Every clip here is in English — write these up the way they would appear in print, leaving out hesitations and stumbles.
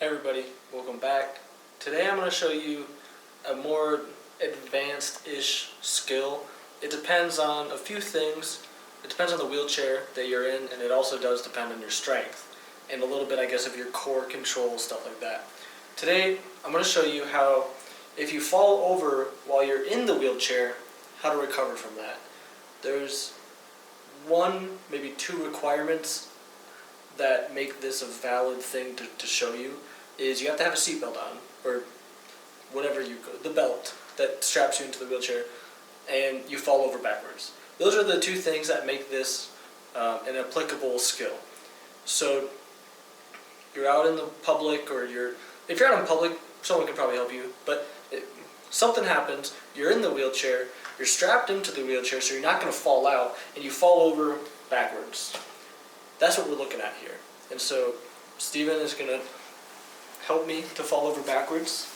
Hey everybody, welcome back. Today I'm going to show you a more advanced-ish skill. It depends on a few things. It depends on the wheelchair that you're in, and it also does depend on your strength and a little bit, I guess, of your core control, stuff like that. Today I'm going to show you how, if you fall over while you're in the wheelchair, how to recover from that. There's one, maybe two requirements that make this a valid thing to show you. Is you have to have a seatbelt on, or whatever the belt that straps you into the wheelchair, and you fall over backwards. Those are the two things that make this an applicable skill. So you're out in the public, or if you're out in public, someone can probably help you, but something happens, you're in the wheelchair, you're strapped into the wheelchair, so you're not going to fall out, and you fall over backwards. That's what we're looking at here. And so Steven is going to help me to fall over backwards,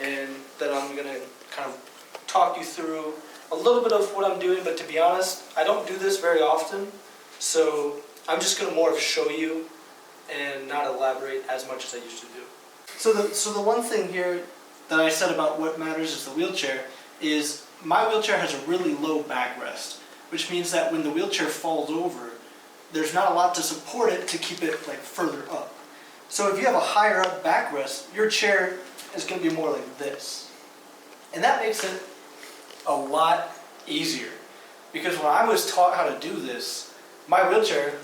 and then I'm going to kind of talk you through a little bit of what I'm doing, but to be honest, I don't do this very often, so I'm just going to more of show you and not elaborate as much as I used to do. So the one thing here that I said about what matters is the wheelchair is my wheelchair has a really low backrest, which means that when the wheelchair falls over, there's not a lot to support it to keep it further up. So if you have a higher up backrest, your chair is going to be more like this. And that makes it a lot easier. Because when I was taught how to do this, my wheelchair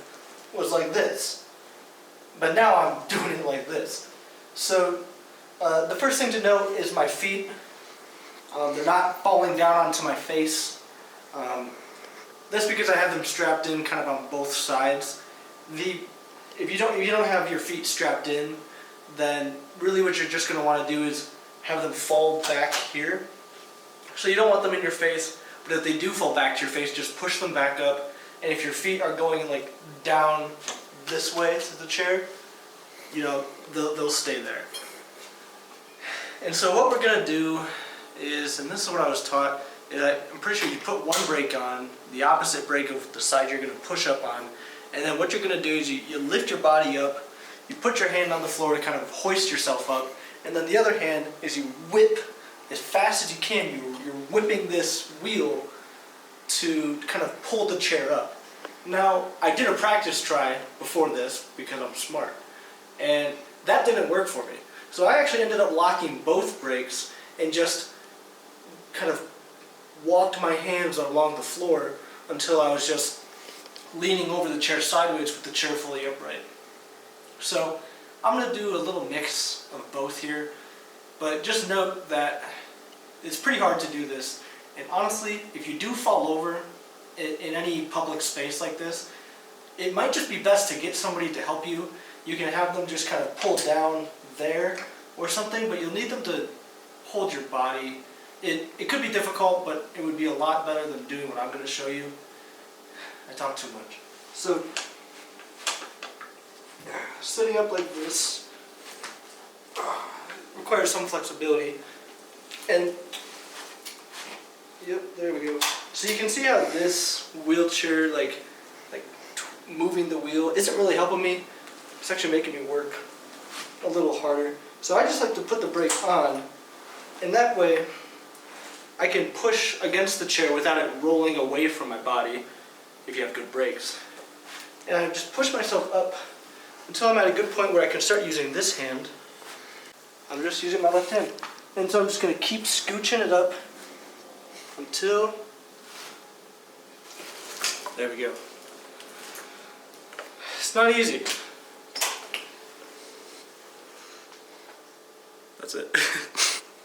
was like this. But now I'm doing it like this. So the first thing to note is my feet. They're not falling down onto my face. That's because I have them strapped in kind of on both sides. If you don't have your feet strapped in, then really what you're just going to want to do is have them fall back here. So you don't want them in your face, but if they do fall back to your face, just push them back up. And if your feet are going down this way to the chair, they'll stay there. And so what we're going to do is, and this is what I was taught, is I'm pretty sure you put one brake on, the opposite brake of the side you're going to push up on, and then what you're going to do is you lift your body up, you put your hand on the floor to kind of hoist yourself up, and then the other hand is you whip as fast as you can. You're whipping this wheel to kind of pull the chair up. Now, I did a practice try before this because I'm smart, and that didn't work for me. So I actually ended up locking both brakes and just kind of walked my hands along the floor until I was just leaning over the chair sideways with the chair fully upright. So I'm going to do a little mix of both here, but just note that it's pretty hard to do this, and honestly, if you do fall over in any public space like this, it might just be best to get somebody to help you. You can have them just kind of pull down there or something, but you'll need them to hold your body. It could be difficult, but it would be a lot better than doing what I'm going to show you. I talk too much. So, sitting up like this requires some flexibility. And, yep, there we go. So you can see how this wheelchair, moving the wheel, isn't really helping me. It's actually making me work a little harder. So I just like to put the brake on, and that way I can push against the chair without it rolling away from my body if you have good brakes. And I just push myself up until I'm at a good point where I can start using this hand. I'm just using my left hand. And so I'm just going to keep scooching it up until, there we go. It's not easy. That's it.